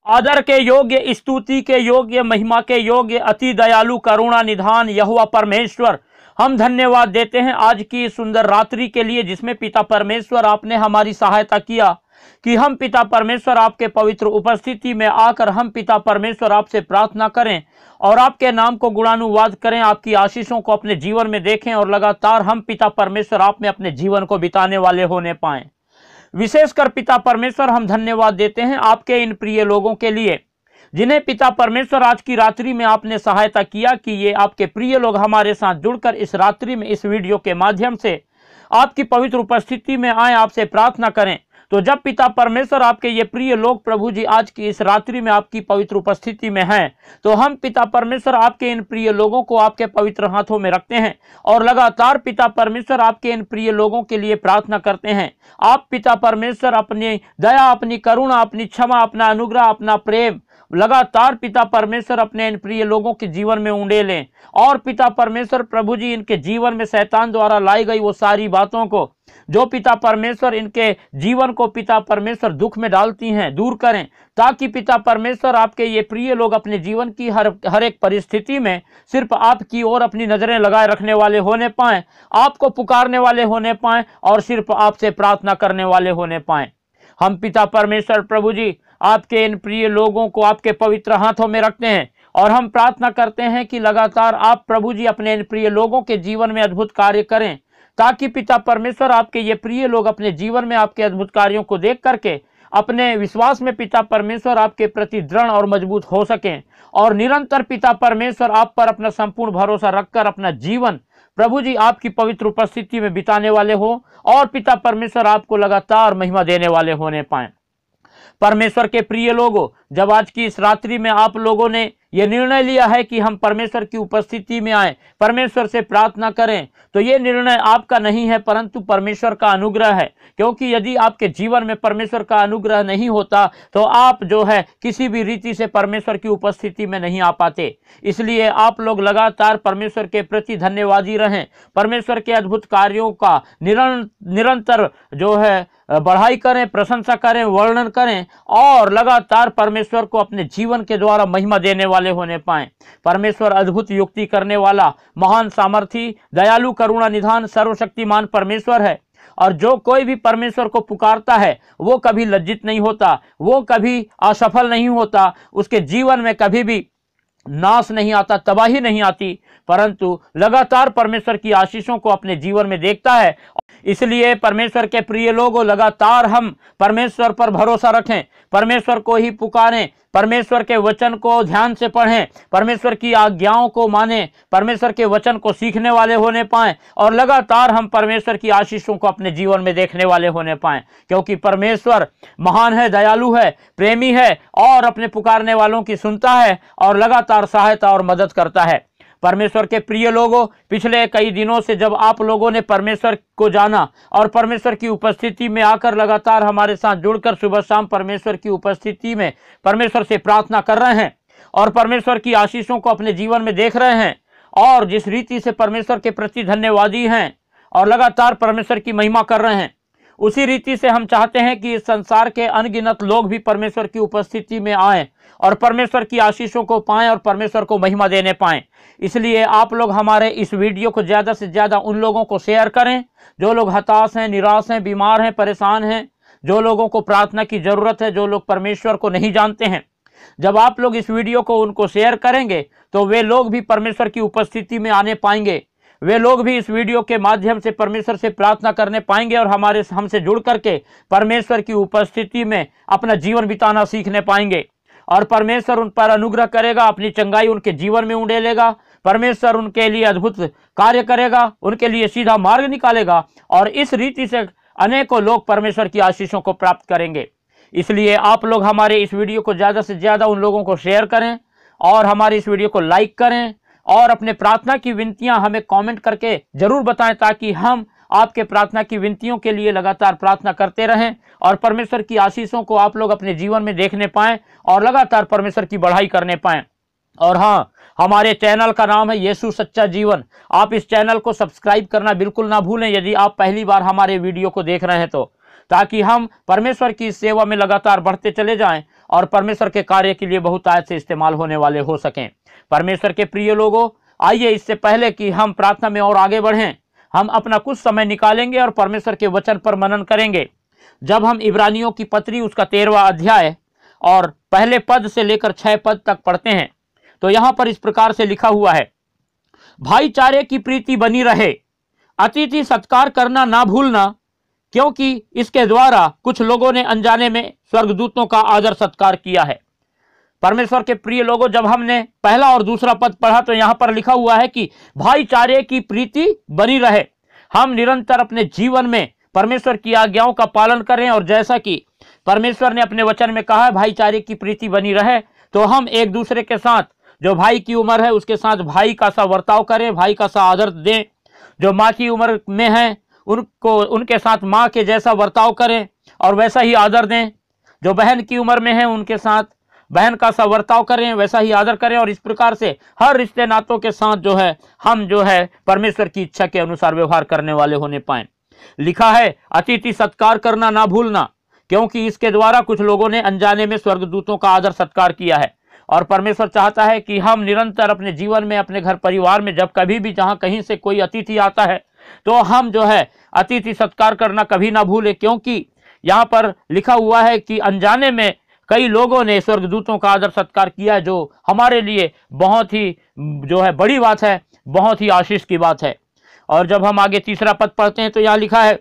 आदर के योग्य, स्तुति के योग्य, महिमा के योग्य, अति दयालु, करुणा निधान यहोवा परमेश्वर, हम धन्यवाद देते हैं आज की इस सुंदर रात्रि के लिए, जिसमें पिता परमेश्वर आपने हमारी सहायता किया कि हम पिता परमेश्वर आपके पवित्र उपस्थिति में आकर हम पिता परमेश्वर आपसे प्रार्थना करें और आपके नाम को गुणानुवाद करें, आपकी आशीषों को अपने जीवन में देखें और लगातार हम पिता परमेश्वर आप में अपने जीवन को बिताने वाले होने पाएं। विशेषकर पिता परमेश्वर हम धन्यवाद देते हैं आपके इन प्रिय लोगों के लिए, जिन्हें पिता परमेश्वर आज की रात्रि में आपने सहायता किया कि ये आपके प्रिय लोग हमारे साथ जुड़कर इस रात्रि में इस वीडियो के माध्यम से आपकी पवित्र उपस्थिति में आए, आपसे प्रार्थना करें। तो जब पिता परमेश्वर आपके ये प्रिय लोग प्रभु जी आज की इस रात्रि में आपकी पवित्र उपस्थिति में हैं, तो हम पिता परमेश्वर आपके इन प्रिय लोगों को आपके पवित्र हाथों में रखते हैं और लगातार पिता परमेश्वर आपके इन प्रिय लोगों के लिए प्रार्थना करते हैं। आप पिता परमेश्वर अपनी दया, अपनी करुणा, अपनी क्षमा, अपना अनुग्रह, अपना प्रेम लगातार पिता परमेश्वर अपने इन प्रिय लोगों के जीवन में उंडेलें और पिता परमेश्वर प्रभु जी इनके जीवन में शैतान द्वारा लाई गई वो सारी बातों को जो पिता परमेश्वर इनके जीवन को पिता परमेश्वर दुख में डालती हैं, दूर करें, ताकि पिता परमेश्वर आपके ये प्रिय लोग अपने जीवन की हर एक परिस्थिति में सिर्फ आपकी ओर अपनी नजरें लगाए रखने वाले होने पाएं, आपको पुकारने वाले होने पाएं और सिर्फ आपसे प्रार्थना करने वाले होने पाएं। हम पिता परमेश्वर प्रभु जी आपके इन प्रिय लोगों को आपके पवित्र हाथों में रखते हैं और हम प्रार्थना करते हैं कि लगातार आप प्रभु जी अपने इन प्रिय लोगों के जीवन में अद्भुत कार्य करें, ताकि पिता परमेश्वर आपके ये प्रिय लोग अपने जीवन में आपके अद्भुत कार्यों को देख करके अपने विश्वास में पिता परमेश्वर आपके प्रति दृढ़ और मजबूत हो सकें और निरंतर पिता परमेश्वर आप पर अपना संपूर्ण भरोसा रखकर अपना जीवन प्रभु जी आपकी पवित्र उपस्थिति में बिताने वाले हो और पिता परमेश्वर आपको लगातार महिमा देने वाले होने पाएं। परमेश्वर के प्रिय लोगों, जब आज की इस रात्रि में आप लोगों ने यह निर्णय लिया है कि हम परमेश्वर की उपस्थिति में आए, परमेश्वर से प्रार्थना करें, तो ये निर्णय आपका नहीं है परंतु परमेश्वर का अनुग्रह है। क्योंकि यदि आपके जीवन में परमेश्वर का अनुग्रह नहीं होता तो आप जो है किसी भी रीति से परमेश्वर की उपस्थिति में नहीं आ पाते। इसलिए आप लोग लगातार परमेश्वर के प्रति धन्यवादी रहें, परमेश्वर के अद्भुत कार्यों का निरंतर जो है बढ़ाई करें, प्रशंसा करें, वर्णन करें और लगातार परमेश्वर को अपने जीवन के द्वारा महिमा देने वाले होने पाएं। परमेश्वर अद्भुत युक्ति करने वाला, महान सामर्थी, दयालु, करुणा निधान, सर्वशक्तिमान परमेश्वर है और जो कोई भी परमेश्वर को पुकारता है वो कभी लज्जित नहीं होता, वो कभी असफल नहीं होता, उसके जीवन में कभी भी नाश नहीं आता, तबाही नहीं आती, परंतु लगातार परमेश्वर की आशीषों को अपने जीवन में देखता है। इसलिए परमेश्वर के प्रिय लोगों, लगातार हम परमेश्वर पर भरोसा रखें, परमेश्वर को ही पुकारें, परमेश्वर के वचन को ध्यान से पढ़ें, परमेश्वर की आज्ञाओं को मानें, परमेश्वर के वचन को सीखने वाले होने पाएं और लगातार हम परमेश्वर की आशीषों को अपने जीवन में देखने वाले होने पाएं। क्योंकि परमेश्वर महान है, दयालु है, प्रेमी है और अपने पुकारने वालों की सुनता है और लगातार सहायता और मदद करता है। परमेश्वर के प्रिय लोगों, पिछले कई दिनों से जब आप लोगों ने परमेश्वर को जाना और परमेश्वर की उपस्थिति में आकर लगातार हमारे साथ जुड़कर सुबह शाम परमेश्वर की उपस्थिति में परमेश्वर से प्रार्थना कर रहे हैं और परमेश्वर की आशीषों को अपने जीवन में देख रहे हैं और जिस रीति से परमेश्वर के प्रति धन्यवादी हैं और लगातार परमेश्वर की महिमा कर रहे हैं, उसी रीति से हम चाहते हैं कि इस संसार के अनगिनत लोग भी परमेश्वर की उपस्थिति में आएं और परमेश्वर की आशीषों को पाएं और परमेश्वर को महिमा देने पाएं। इसलिए आप लोग हमारे इस वीडियो को ज़्यादा से ज़्यादा उन लोगों को शेयर करें जो लोग हताश हैं, निराश हैं, बीमार हैं, परेशान हैं, जो लोगों को प्रार्थना की ज़रूरत है, जो लोग परमेश्वर को नहीं जानते हैं। जब आप लोग इस वीडियो को उनको शेयर करेंगे तो वे लोग भी परमेश्वर की उपस्थिति में आने पाएंगे, वे लोग भी इस वीडियो के माध्यम से परमेश्वर से प्रार्थना करने पाएंगे और हमसे जुड़ करके परमेश्वर की उपस्थिति में अपना जीवन बिताना सीखने पाएंगे और परमेश्वर उन पर अनुग्रह करेगा, अपनी चंगाई उनके जीवन में उंडेलेगा, परमेश्वर उनके लिए अद्भुत कार्य करेगा, उनके लिए सीधा मार्ग निकालेगा और इस रीति से अनेकों लोग परमेश्वर की आशीषों को प्राप्त करेंगे। इसलिए आप लोग हमारे इस वीडियो को ज़्यादा से ज़्यादा उन लोगों को शेयर करें और हमारे इस वीडियो को लाइक करें और अपने प्रार्थना की विनतियां हमें कमेंट करके जरूर बताएं, ताकि हम आपके प्रार्थना की विनतियों के लिए लगातार प्रार्थना करते रहें और परमेश्वर की आशीषों को आप लोग अपने जीवन में देखने पाएं और लगातार परमेश्वर की बढ़ाई करने पाएं। और हाँ, हमारे चैनल का नाम है यीशु सच्चा जीवन। आप इस चैनल को सब्सक्राइब करना बिल्कुल ना भूलें यदि आप पहली बार हमारे वीडियो को देख रहे हैं तो, ताकि हम परमेश्वर की सेवा में लगातार बढ़ते चले जाएं और परमेश्वर के कार्य के लिए बहुतायत से इस्तेमाल होने वाले हो सकें। परमेश्वर के प्रिय लोगों, आइए इससे पहले कि हम प्रार्थना में और आगे बढ़ें, हम अपना कुछ समय निकालेंगे और परमेश्वर के वचन पर मनन करेंगे। जब हम इब्रानियों की पत्री उसका 13वां अध्याय और पहले पद से लेकर 6 पद तक पढ़ते हैं तो यहाँ पर इस प्रकार से लिखा हुआ है, भाईचारे की प्रीति बनी रहे, अतिथि सत्कार करना ना भूलना, क्योंकि इसके द्वारा कुछ लोगों ने अनजाने में स्वर्गदूतों का आदर सत्कार किया है। परमेश्वर के प्रिय लोगों, जब हमने पहला और दूसरा पद पढ़ा तो यहाँ पर लिखा हुआ है कि भाईचारे की प्रीति बनी रहे। हम निरंतर अपने जीवन में परमेश्वर की आज्ञाओं का पालन करें, और जैसा कि परमेश्वर ने अपने वचन में कहा है भाईचारे की प्रीति बनी रहे, तो हम एक दूसरे के साथ, जो भाई की उम्र है उसके साथ भाई का सा वर्ताव करें, भाई का सा आदर दें। जो माँ की उम्र में है उनको उनके साथ माँ के जैसा वर्ताव करें और वैसा ही आदर दें। जो बहन की उम्र में है उनके साथ बहन का सा वर्ताव करें, वैसा ही आदर करें। और इस प्रकार से हर रिश्ते नातों के साथ जो है हम जो है परमेश्वर की इच्छा के अनुसार व्यवहार करने वाले होने पाएं। लिखा है अतिथि सत्कार करना ना भूलना, क्योंकि इसके द्वारा कुछ लोगों ने अनजाने में स्वर्गदूतों का आदर सत्कार किया है। और परमेश्वर चाहता है कि हम निरंतर अपने जीवन में, अपने घर परिवार में, जब कभी भी जहां कहीं से कोई अतिथि आता है तो हम जो है अतिथि सत्कार करना कभी ना भूले, क्योंकि यहाँ पर लिखा हुआ है कि अनजाने में कई लोगों ने स्वर्गदूतों का आदर सत्कार किया है, जो हमारे लिए बहुत ही जो है बड़ी बात है, बहुत ही आशीष की बात है। और जब हम आगे तीसरा पद पढ़ते हैं तो यहाँ लिखा है,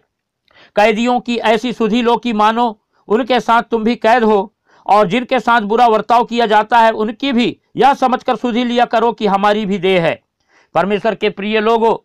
कैदियों की ऐसी सुधि लो कि मानो उनके साथ तुम भी कैद हो, और जिनके साथ बुरा बर्ताव किया जाता है उनकी भी यह समझकर सुधि लिया करो कि हमारी भी देह है। परमेश्वर के प्रिय लोगों,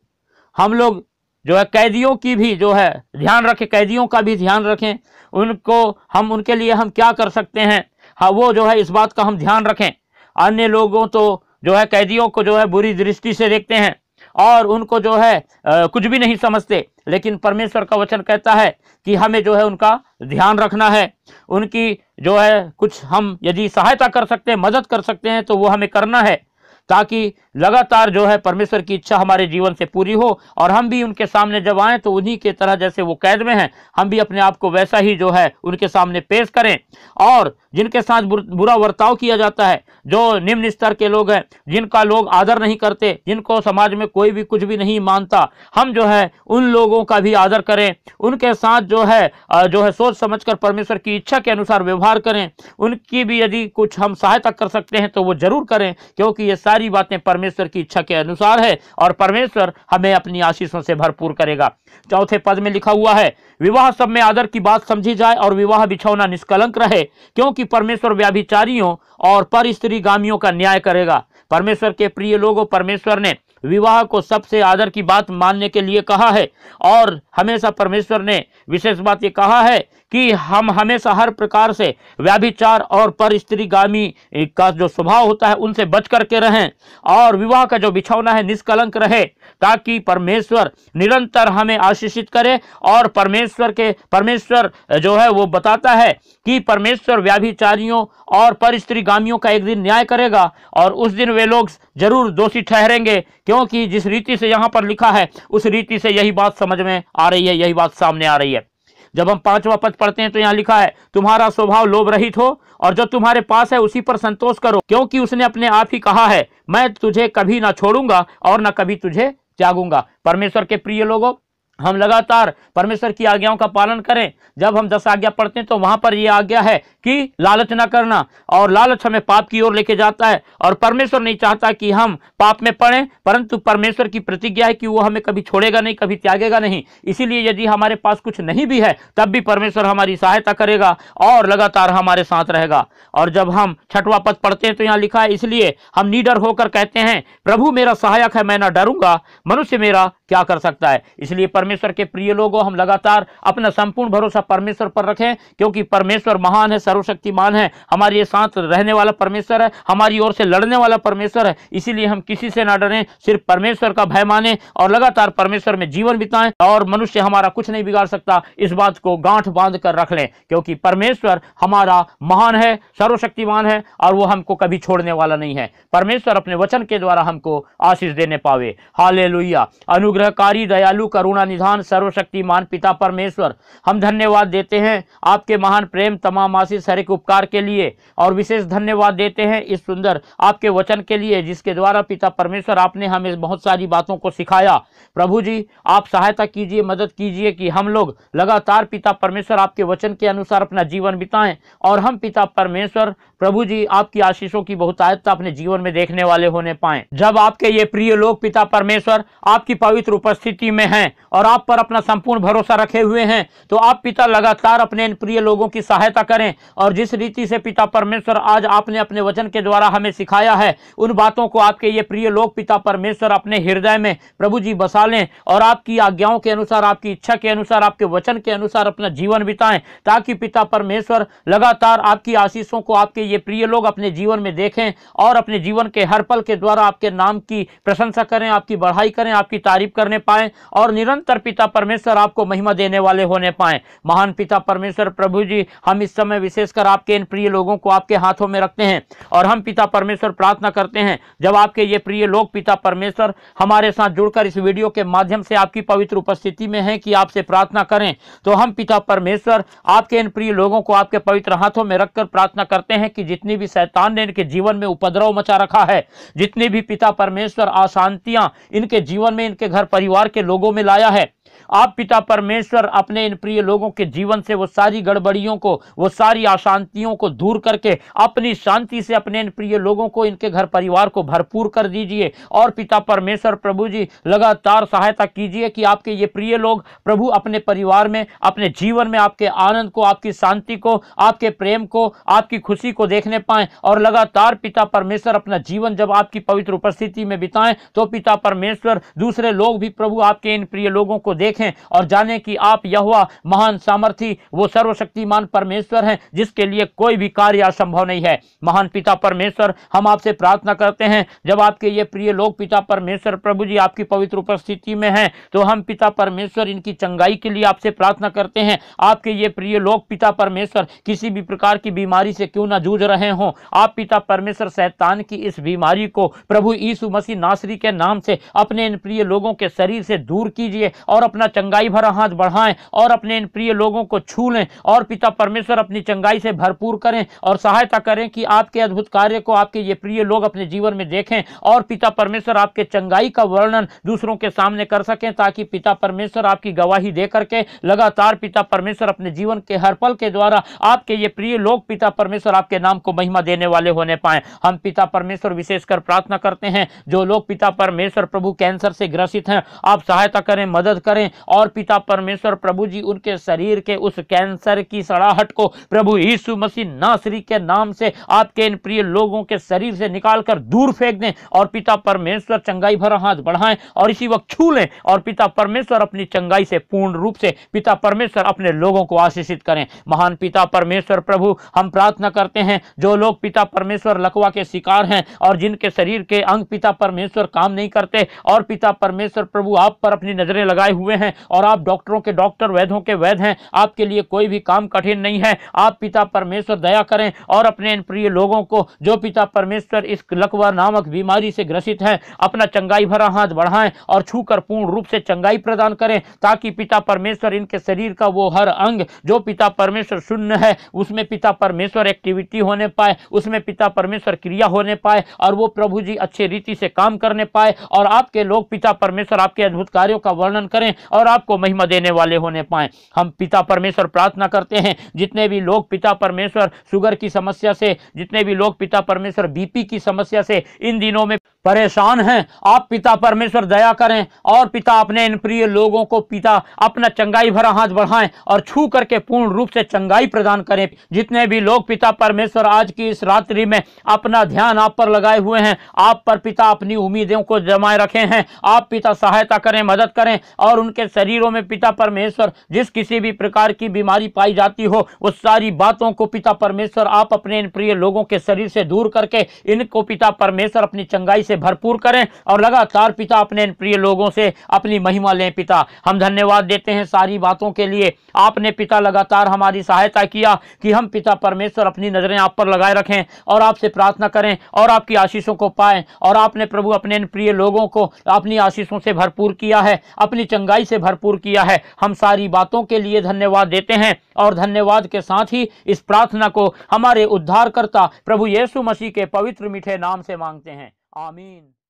हम लोग जो है कैदियों की भी जो है ध्यान रखें, कैदियों का भी ध्यान रखें। उनके लिए हम क्या कर सकते हैं, हाँ वो जो है इस बात का हम ध्यान रखें। अन्य लोगों तो जो है कैदियों को जो है बुरी दृष्टि से देखते हैं और उनको जो है कुछ भी नहीं समझते, लेकिन परमेश्वर का वचन कहता है कि हमें जो है उनका ध्यान रखना है। उनकी जो है कुछ हम यदि सहायता कर सकते हैं, मदद कर सकते हैं तो वो हमें करना है, ताकि लगातार जो है परमेश्वर की इच्छा हमारे जीवन से पूरी हो और हम भी उनके सामने जब आएँ तो उन्हीं के तरह, जैसे वो कैद में हैं, हम भी अपने आप को वैसा ही जो है उनके सामने पेश करें। और जिनके साथ बुरा वर्ताव किया जाता है, जो निम्न स्तर के लोग हैं, जिनका लोग आदर नहीं करते, जिनको समाज में कोई भी कुछ भी नहीं मानता, हम जो है उन लोगों का भी आदर करें। उनके साथ जो है सोच समझकर परमेश्वर की इच्छा के अनुसार व्यवहार करें। उनकी भी यदि कुछ हम सहायता कर सकते हैं तो वो जरूर करें, क्योंकि ये सारी बातें परमेश्वर की इच्छा के अनुसार है और परमेश्वर हमें अपनी आशीषों से भरपूर करेगा। चौथे पद में लिखा हुआ है, विवाह सब में आदर की बात समझी जाए और विवाह बिछौना निष्कलंक रहे, क्योंकि परमेश्वर व्याभिचारियों और पर स्त्रीगामियों का न्याय करेगा। परमेश्वर के प्रिय लोगों, परमेश्वर ने विवाह को सबसे आदर की बात मानने के लिए कहा है, और हमेशा परमेश्वर ने विशेष बात ये कहा है कि हम हमेशा हर प्रकार से व्याभिचार और पर स्त्रीगामी का जो स्वभाव होता है उनसे बच करके रहें, और विवाह का जो बिछौना है निष्कलंक रहे, ताकि परमेश्वर निरंतर हमें आशीषित करे। और परमेश्वर जो है वो बताता है कि परमेश्वर व्याभिचारियों और पर स्त्रीगामियों का एक दिन न्याय करेगा, और उस दिन वे लोग जरूर दोषी ठहरेंगे, क्योंकि जिस रीति से यहाँ पर लिखा है उस रीति से यही बात समझ में आ रही है, यही बात सामने आ रही है। जब हम 5वां पद पढ़ते हैं तो यहाँ लिखा है, तुम्हारा स्वभाव लोभ रहित हो और जो तुम्हारे पास है उसी पर संतोष करो, क्योंकि उसने अपने आप ही कहा है, मैं तुझे कभी ना छोड़ूंगा और ना कभी तुझे त्यागूंगा। परमेश्वर के प्रिय लोगों, हम लगातार परमेश्वर की आज्ञाओं का पालन करें। जब हम 10 आज्ञा पढ़ते हैं तो वहां पर यह आज्ञा है कि लालच ना करना, और लालच हमें पाप की ओर लेके जाता है, और परमेश्वर नहीं चाहता कि हम पाप में पड़ें, परंतु परमेश्वर की प्रतिज्ञा है कि वो हमें कभी छोड़ेगा नहीं, कभी त्यागेगा नहीं। इसीलिए यदि हमारे पास कुछ नहीं भी है तब भी परमेश्वर हमारी सहायता करेगा और लगातार हमारे साथ रहेगा। और जब हम 6वां पद पढ़ते हैं तो यहाँ लिखा है, इसलिए हम निडर होकर कहते हैं, प्रभु मेरा सहायक है, मैं ना डरूंगा, मनुष्य मेरा क्या कर सकता है। इसलिए परमेश्वर के प्रिय लोगों, हम लगातार अपना संपूर्ण भरोसा परमेश्वर पर रखें, क्योंकि परमेश्वर महान है, सर्वशक्तिमान है, हमारे साथ रहने वाला परमेश्वर है, हमारी ओर से लड़ने वाला परमेश्वर है। इसीलिए हम किसी से ना डरें, सिर्फ परमेश्वर का भय माने और लगातार परमेश्वर में जीवन बिताएं, और मनुष्य हमारा कुछ नहीं बिगाड़ सकता, इस बात को गांठ बांध कर रख लें, क्योंकि परमेश्वर हमारा महान है, सर्वशक्तिमान है, और वो हमको कभी छोड़ने वाला नहीं है। परमेश्वर अपने वचन के द्वारा हमको आशीष देने पावे। हालेलुया। अनुग्रहकारी, दयालु, करुणा निधान सर्वशक्तिमान पिता परमेश्वर, हम धन्यवाद देते हैं आपके महान प्रेम, तमाम आशीष, हर एक उपकार के लिए, और विशेष धन्यवाद देते हैं इस सुंदर आपके वचन के लिए, जिसके द्वारा पिता परमेश्वर आपने हमें बहुत सारी बातों को सिखाया। प्रभु जी, आप सहायता कीजिए, मदद कीजिए कि हम लोग लगातार पिता परमेश्वर आपके वचन के अनुसार अपना जीवन बिताएं, और हम पिता परमेश्वर प्रभु जी आपकी आशीषों की बहुतायत अपने जीवन में देखने वाले होने पाएं। जब आपके ये प्रिय लोग पिता परमेश्वर आपकी पवित्र उपस्थिति में हैं और आप पर अपना संपूर्ण भरोसा रखे हुए हैं, तो आप पिता लगातार अपने इन प्रिय लोगों की सहायता करें, और जिस रीति से पिता परमेश्वर आज आपने अपने वचन के द्वारा हमें सिखाया है, उन बातों को आपके ये प्रिय लोग पिता परमेश्वर अपने हृदय में प्रभु जी बसा लें, और आपकी आज्ञाओं के अनुसार, आपकी इच्छा के अनुसार, आपके वचन के अनुसार अपना जीवन बिताएं, ताकि पिता परमेश्वर लगातार आपकी आशीषों को आपके ये प्रिय लोग अपने जीवन में देखें, और अपने जीवन के हर पल के द्वारा आपके नाम की प्रशंसा करें, आपकी बढ़ाई करें, आपकी तारीफ करने पाएं, और निरंतर पिता परमेश्वर आपको महिमा देने वाले होने पाएं। महान पिता परमेश्वर प्रभु जी, हम इस समय विशेषकर आपके इन प्रिय लोगों को आपके हाथों में रखते हैं, और हम पिता परमेश्वर प्रार्थना करते हैं, जब आपके ये प्रिय लोग पिता परमेश्वर हमारे साथ जुड़कर इस वीडियो के माध्यम से आपकी पवित्र उपस्थिति में हैं कि आपसे प्रार्थना करें, तो हम पिता परमेश्वर आपके इन प्रिय लोगों को आपके पवित्र हाथों में रखकर प्रार्थना करते हैं कि जितनी भी शैतान ने इनके जीवन में उपद्रव मचा रखा है, जितनी भी पिता परमेश्वर अशांतियां इनके जीवन में, इनके घर परिवार के लोगों में लाया है, आप पिता परमेश्वर अपने इन प्रिय लोगों के जीवन से वो सारी गड़बड़ियों को, वो सारी अशांतियों को दूर करके अपनी शांति से अपने इन प्रिय लोगों को, इनके घर परिवार को भरपूर कर दीजिए। और पिता परमेश्वर प्रभु जी लगातार सहायता कीजिए कि आपके ये प्रिय लोग प्रभु अपने परिवार में, अपने जीवन में आपके आनंद को, आपकी शांति को, आपके प्रेम को, आपकी खुशी को देखने पाएं, और लगातार पिता परमेश्वर अपना जीवन जब आपकी पवित्र उपस्थिति में बिताएं, तो पिता परमेश्वर दूसरे लोग भी प्रभु आपके इन प्रिय लोगों को देखें और जाने कि आप यहोवा महान सामर्थी, वो सर्वशक्तिमान परमेश्वर हैं, जिसके लिए कोई भी कार्य असंभव नहीं है। महान पिता परमेश्वर, हम आपसे प्रार्थना करते हैं, जब आपके ये प्रिय लोग पिता परमेश्वर प्रभु जी आपकी पवित्र उपस्थिति में हैं, तो हम पिता परमेश्वर इनकी चंगाई के लिए आपसे प्रार्थना करते हैं। आपके ये प्रिय लोग पिता परमेश्वर किसी भी प्रकार की बीमारी से क्यों ना जूझ रहे हों, आप पिता परमेश्वर शैतान की इस बीमारी को प्रभु यीशु मसीह नासरी के नाम से अपने इन प्रिय लोगों के शरीर से दूर कीजिए, और अपना चंगाई भरा हाथ बढ़ाएं, और अपने इन प्रिय लोगों को छू लें, और पिता परमेश्वर अपनी चंगाई से भरपूर करें, और सहायता करें कि आपके अद्भुत कार्य को आपके ये प्रिय लोग अपने जीवन में देखें, और पिता परमेश्वर आपके चंगाई का वर्णन दूसरों के सामने कर सकें, ताकि पिता परमेश्वर आपकी गवाही दे करके लगातार पिता परमेश्वर अपने जीवन के हर पल के द्वारा आपके ये प्रिय लोग पिता परमेश्वर आपके नाम को महिमा देने वाले होने पाए। हम पिता परमेश्वर विशेषकर प्रार्थना करते हैं, जो लोग पिता परमेश्वर प्रभु कैंसर से ग्रसित हैं, आप सहायता करें, मदद करें, और पिता परमेश्वर प्रभु जी उनके शरीर के उस कैंसर की सड़ाहट को प्रभु यीशु मसीह नासरी के नाम से आपके इन प्रिय लोगों के शरीर से निकालकर दूर फेंक दें, और पिता परमेश्वर चंगाई भरा हाथ बढ़ाएं, और इसी वक्त छू लें, और पिता परमेश्वर अपनी चंगाई से पूर्ण रूप से पिता परमेश्वर अपने लोगों को आशीषित करें। महान पिता परमेश्वर प्रभु, हम प्रार्थना करते हैं, जो लोग पिता परमेश्वर लकवा के शिकार हैं, और जिनके शरीर के अंग पिता परमेश्वर काम नहीं करते, और पिता परमेश्वर प्रभु आप पर अपनी नजरें लगाए हुए हैं, और आप डॉक्टरों के डॉक्टर, वैद्यों के वैद्य हैं, आपके लिए कोई भी काम कठिन नहीं है। आप पिता परमेश्वर दया करें, और अपने इन प्रिय लोगों को जो पिता परमेश्वर इस लकवा नामक बीमारी से ग्रसित हैं, अपना चंगाई भरा हाथ बढ़ाएं, और छूकर पूर्ण रूप से चंगाई प्रदान करें, ताकि पिता परमेश्वर इनके शरीर का वो हर अंग जो पिता परमेश्वर शून्य है, उसमें पिता परमेश्वर एक्टिविटी होने पाए, उसमें पिता परमेश्वर क्रिया होने पाए, और वो प्रभु जी अच्छी रीति से काम करने पाए, और आपके लोग पिता परमेश्वर आपके अद्भुत कार्यों का वर्णन करें, और आपको महिमा देने वाले होने पाए। हम पिता परमेश्वर प्रार्थना करते हैं, जितने भी लोग पिता परमेश्वर शुगर की समस्या से, जितने भी लोग पिता परमेश्वर बीपी की समस्या से इन दिनों में परेशान हैं, आप पिता परमेश्वर दया करें, और पिता अपने इन प्रिय लोगों को पिता अपना चंगाई भरा हाथ बढ़ाएं, और छू करके पूर्ण रूप से चंगाई प्रदान करें। जितने भी लोग पिता परमेश्वर आज की इस रात्रि में अपना ध्यान आप पर लगाए हुए हैं, आप पर पिता अपनी उम्मीदों को जमाए रखे हैं, आप पिता सहायता करें, मदद करें, और उनके शरीरों में पिता परमेश्वर जिस किसी भी प्रकार की बीमारी पाई जाती हो, उस सारी बातों को पिता परमेश्वर आप अपने इन प्रिय लोगों के शरीर से दूर करके इनको पिता परमेश्वर अपनी चंगाई से से भरपूर करें और लगातार पिता अपने प्रिय लोगों से अपनी महिमा लें। पिता हम धन्यवाद देते हैं सारी बातों के लिए। आपने पिता लगातार हमारी सहायता किया कि हम पिता परमेश्वर अपनी नजरें आप पर लगाए रखें और आपसे प्रार्थना करें और आपकी आशीषों को पाएं। और आपने प्रभु अपने प्रिय लोगों को अपनी आशीषों से भरपूर किया है, अपनी चंगाई से भरपूर किया है। हम सारी बातों के लिए धन्यवाद देते हैं और धन्यवाद के साथ ही इस प्रार्थना को हमारे उद्धारकर्ता प्रभु यीशु मसीह के पवित्र मीठे नाम से मांगते हैं। आमीन।